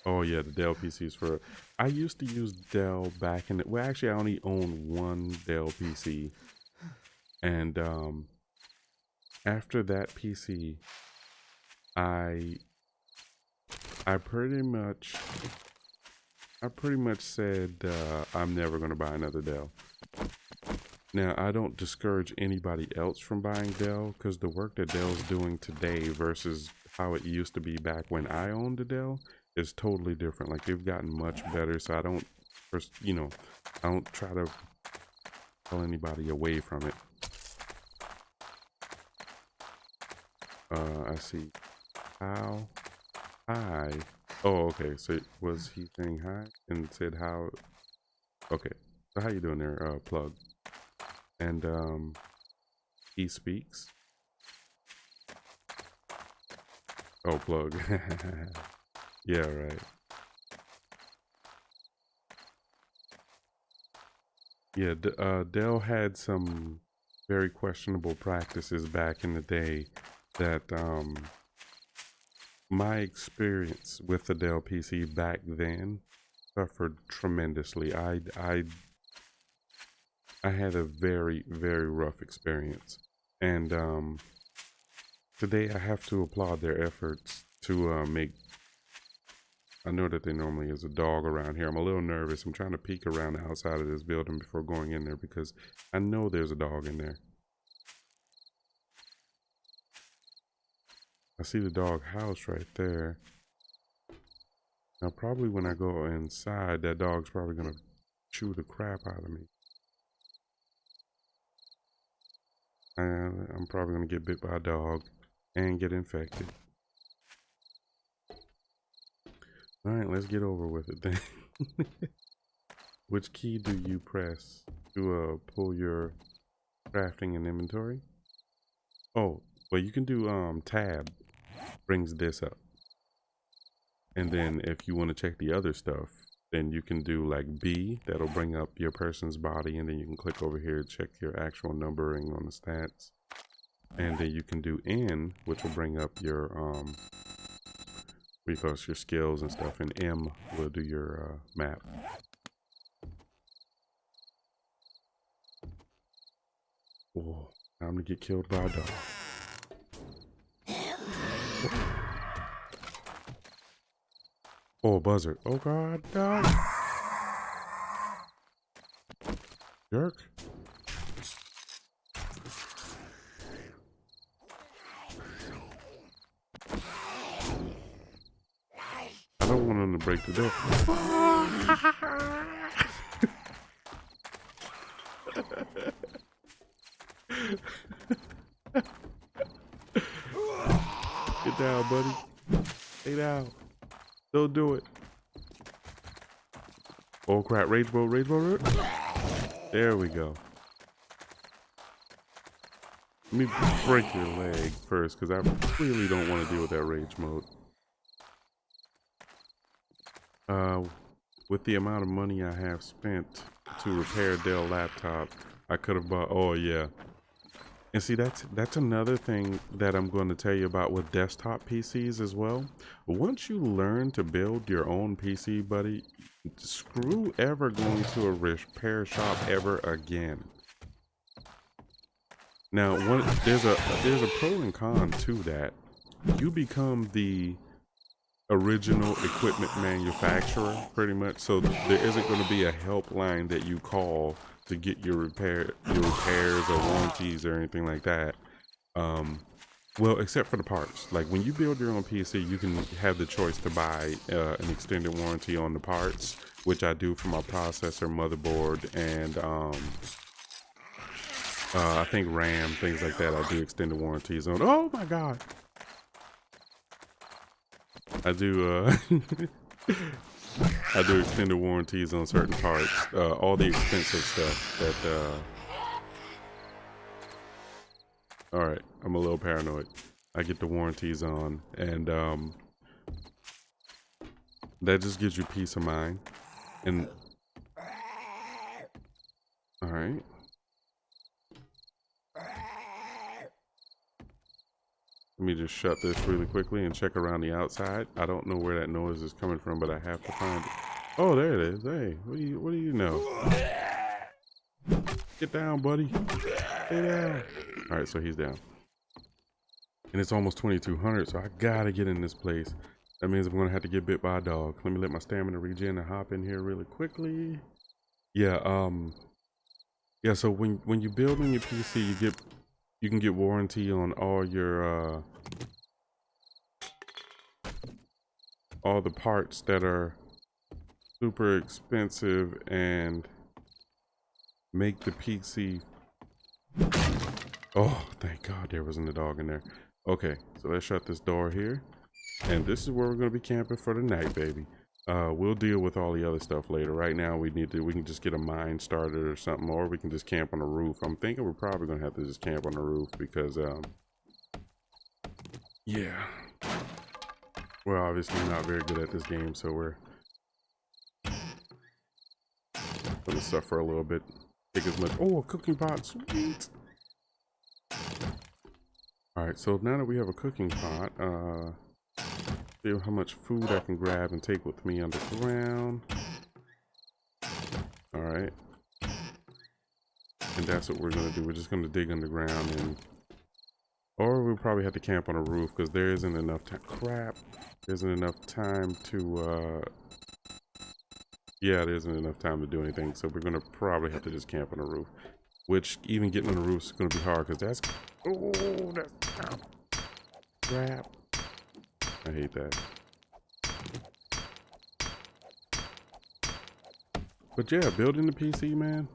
Oh yeah, the Dell PCs for... I used to use Dell back in the... Well, actually, I only own one Dell PC. And after that PC, I pretty much said I'm never going to buy another Dell. Now, I don't discourage anybody else from buying Dell because the work that Dell's doing today versus how it used to be back when I owned a Dell is totally different. Like, they've gotten much better, so I don't, you know, I don't try to pull anybody away from it. I see. How hi. Oh, okay. So was he saying hi and said how? Okay. So how you doing there, Plug? And he speaks. Oh, Plug. Yeah, right. Yeah, Dell had some very questionable practices back in the day that my experience with the Dell PC back then suffered tremendously. I had a very, very rough experience. And today I have to applaud their efforts to make. I know that there normally is a dog around here. I'm a little nervous. I'm trying to peek around the outside of this building before going in there because I know there's a dog in there. I see the dog house right there. Now, probably when I go inside, that dog's probably gonna chew the crap out of me. And I'm probably gonna get bit by a dog and get infected. All right, let's get over with it then. Which key do you press to pull your crafting and inventory? Oh, well, you can do tab, brings this up. And then if you want to check the other stuff, then you can do like B, that'll bring up your person's body, and then you can click over here, check your actual numbering on the stats. And then you can do N, which will bring up your because your skills and stuff, and M will do your map. Oh, time to get killed by a dog. Oh, buzzard. Oh god, dog. Jerk. I don't want him to break the door. Get down, buddy. Stay down. Don't do it. Oh crap, rage mode, rage mode. There we go. Let me break your leg first, because I really don't want to deal with that rage mode. With the amount of money I have spent to repair a Dell laptop, I could have bought, oh yeah. And see, that's another thing that I'm going to tell you about with desktop PCs as well. Once you learn to build your own PC, buddy, screw ever going to a repair shop ever again. Now, there's a pro and con to that. You become the original equipment manufacturer, pretty much. So there isn't going to be a helpline that you call to get your repairs or warranties or anything like that. Well, except for the parts. Like when you build your own PC, you can have the choice to buy an extended warranty on the parts, which I do for my processor, motherboard, and I think RAM, things like that. I do extended warranties on. Oh my god! I do I do extended warranties on certain parts, all the expensive stuff that all right, I'm a little paranoid. I get the warranties on, and that just gives you peace of mind. And all right. Let me just shut this really quickly and check around the outside. I don't know where that noise is coming from, but I have to find it. Oh, there it is. Hey, what do you know? Get down, buddy. Stay down. All right, so he's down. And it's almost 2200, so I gotta get in this place. That means I'm gonna have to get bit by a dog. Let me let my stamina regen and hop in here really quickly. Yeah, yeah, so when you build on your PC, you can get warranty on all your all the parts that are super expensive and make the PC. Oh, thank God there wasn't a dog in there. Okay, so let's shut this door here. And this is where we're going to be camping for the night, baby. We'll deal with all the other stuff later. Right now, we can just get a mine started or something, or we can just camp on the roof. I'm thinking we're probably going to have to just camp on the roof because, yeah. We're obviously not very good at this game, so we're going to suffer a little bit. Take as much. Oh, a cooking pot. Sweet. Alright, so now that we have a cooking pot, see how much food I can grab and take with me underground. Alright. And that's what we're going to do. We're just going to dig underground and... Or we'll probably have to camp on a roof because there isn't enough time. Crap. There isn't enough time to, yeah, there isn't enough time to do anything. So we're going to probably have to just camp on a roof. Which, even getting on the roof is going to be hard because that's... Oh, that's... Crap. I hate that. But yeah, building the PC, man,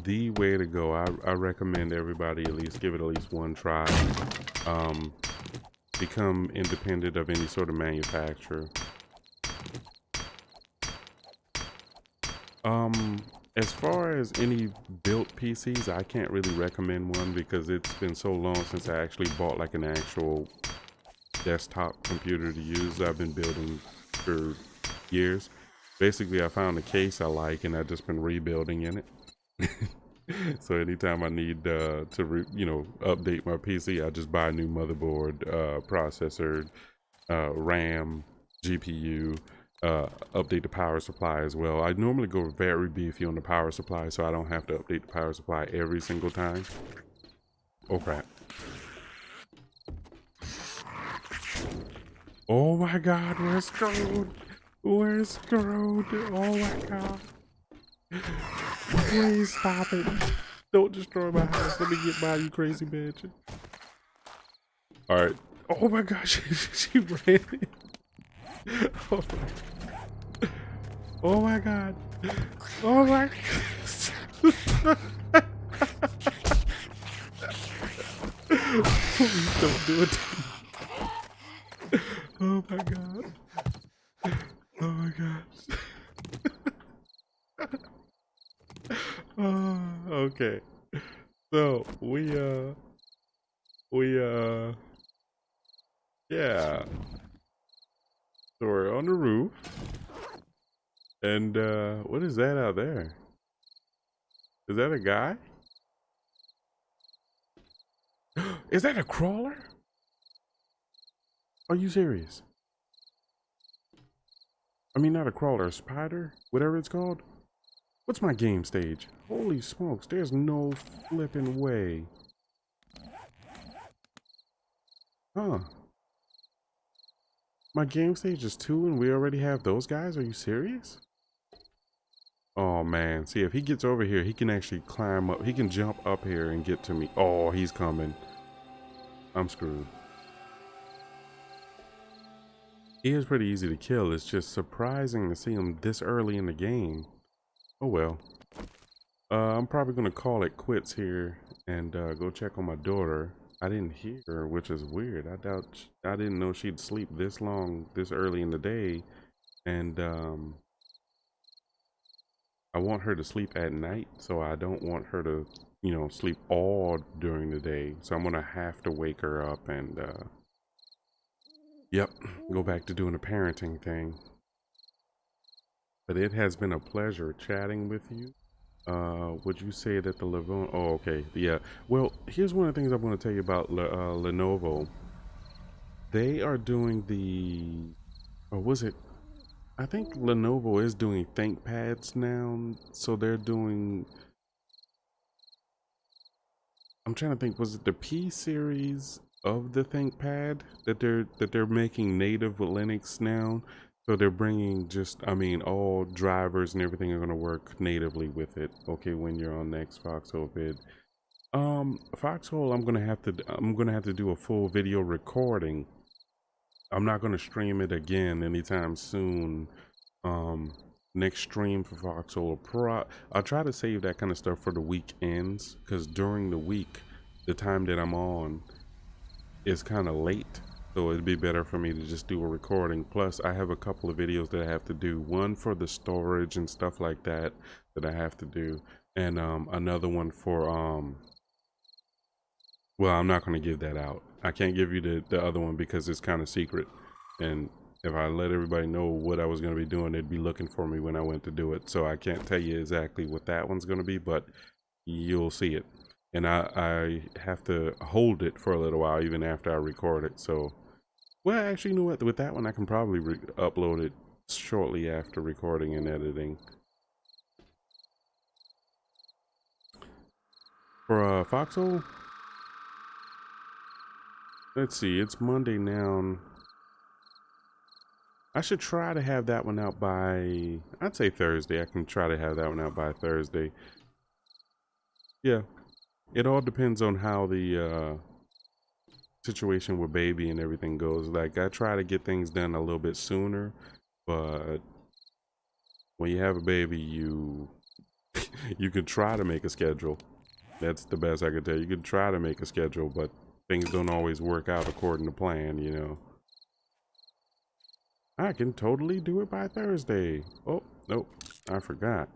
the way to go. I recommend everybody at least give it at least one try. Become independent of any sort of manufacturer. As far as any built PCs, I can't really recommend one because it's been so long since I actually bought like an actual desktop computer to use. I've been building for years. Basically, I found a case I like and I've just been rebuilding in it. So anytime I need to update my PC, I just buy a new motherboard, processor, RAM, GPU, update the power supply as well. I normally go very beefy on the power supply so I don't have to update the power supply every single time. Oh crap. Oh my god, where's Screwed? Where's Screwed? Oh my god. Please stop it. Don't destroy my house. Let me get by, you crazy bitch. Alright. Oh my gosh, she ran it. Oh my god. Oh my god. Please don't do it. Oh my god. Oh my gosh. Okay. So yeah. So we're on the roof. And what is that out there? Is that a guy? Is that a crawler? Are you serious? I mean, not a crawler, a spider? Whatever it's called? What's my game stage? Holy smokes, there's no flipping way. Huh. My game stage is 2 and we already have those guys? Are you serious? Oh man, see if he gets over here, he can actually climb up. He can jump up here and get to me. Oh, he's coming. I'm screwed. He is pretty easy to kill. It's just surprising to see him this early in the game. Oh well. I'm probably gonna call it quits here and go check on my daughter. I didn't hear her, which is weird. I didn't know she'd sleep this long, this early in the day. And I want her to sleep at night, so I don't want her to, sleep all during the day. So I'm gonna have to wake her up and yep, go back to doing the parenting thing. But it has been a pleasure chatting with you. Would you say that the Lenovo? Oh, okay, yeah. Well, here's one of the things I want to tell you about Lenovo. They are doing the, or was it? I think Lenovo is doing ThinkPads now. So they're doing. I'm trying to think. Was it the P series of the ThinkPad that they're making native with Linux now? So they're bringing all drivers and everything are going to work natively with it. Okay, when you're on next Foxhole vid. Foxhole, I'm gonna have to do a full video recording. I'm not gonna stream it again anytime soon. Next stream for Foxhole, I'll try to save that kind of stuff for the weekends, because during the week, the time that I'm on, is kind of late, so it'd be better for me to just do a recording. Plus, I have a couple of videos that I have to do. One for the storage and stuff like that that I have to do, and another one for well, I'm not going to give that out. I can't give you the other one because it's kind of secret, and if I let everybody know what I was going to be doing, they'd be looking for me when I went to do it. So I can't tell you exactly what that one's going to be, but you'll see it. And I have to hold it for a little while even after I record it. So, well, actually, you know what? With that one, I can probably upload it shortly after recording and editing. For Foxhole, let's see, it's Monday now. I should try to have that one out by, I'd say Thursday. I can try to have that one out by Thursday. Yeah, it all depends on how the situation with baby and everything goes. Like, I try to get things done a little bit sooner, but when you have a baby, you you can try to make a schedule. That's the best I could tell you. You can try to make a schedule, but things don't always work out according to plan, you know. I can totally do it by Thursday. Oh, nope, I forgot.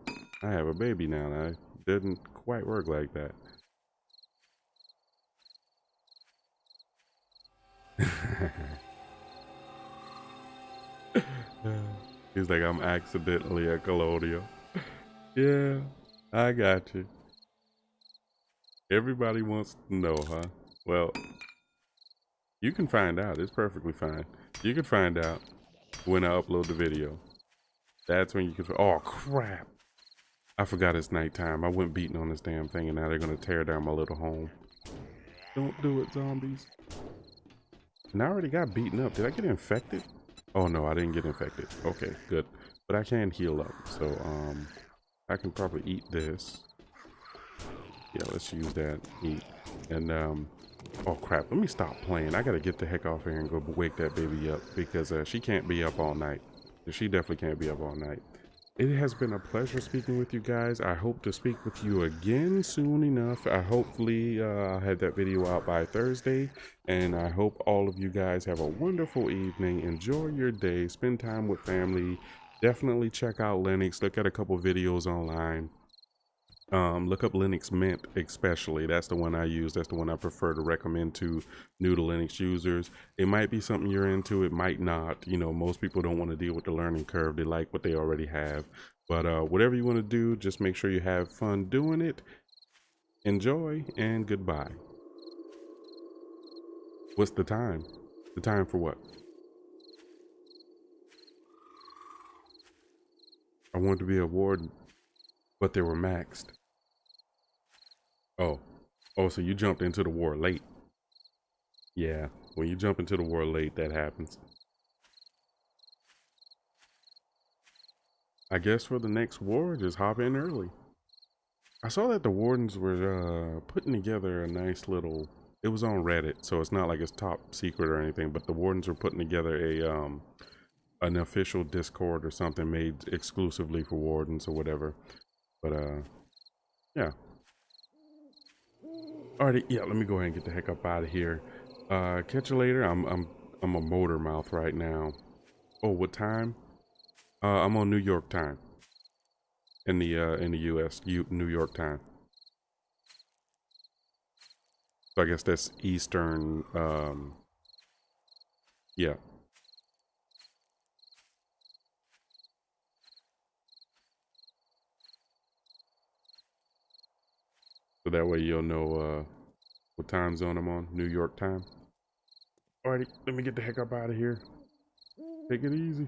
I have a baby now. I didn't quite work like that. He's like, I'm accidentally a colonial. Yeah, I got you. Everybody wants to know, huh? Well, you can find out. It's perfectly fine. You can find out when I upload the video. That's when you can. Oh, crap. I forgot it's nighttime. I went beating on this damn thing, and now they're going to tear down my little home. Don't do it, zombies. And I already got beaten up. Did I get infected? Oh, no, I didn't get infected. Okay, good. But I can heal up. So, I can probably eat this. Yeah, let's use that. Eat. And, oh, crap. Let me stop playing. I got to get the heck off here and go wake that baby up because she can't be up all night. She definitely can't be up all night. It has been a pleasure speaking with you guys. I hope to speak with you again soon enough. Hopefully I'll have that video out by Thursday. And I hope all of you guys have a wonderful evening. Enjoy your day. Spend time with family. Definitely check out Linux. Look at a couple videos online. Look up Linux Mint, especially. That's the one I use. That's the one I prefer to recommend to new to Linux users. It might be something you're into. It might not. You know, most people don't want to deal with the learning curve. They like what they already have. But whatever you want to do, just make sure you have fun doing it. Enjoy and goodbye. What's the time? The time for what? I wanted to be a warden, but they were maxed. Oh. Oh, so you jumped into the war late. Yeah, when you jump into the war late, that happens. I guess for the next war, just hop in early. I saw that the wardens were putting together a nice little, it was on Reddit, so it's not like it's top secret or anything, but the wardens were putting together a an official Discord or something made exclusively for wardens or whatever. But yeah. Alrighty, yeah, let me go ahead and get the heck up out of here. Catch you later. I'm a motor mouth right now. Oh, what time? I'm on New York time. In the US, New York time. So I guess that's Eastern. Yeah. So that way you'll know what time zone I'm on. New York time. Alrighty, let me get the heck up out of here. Take it easy.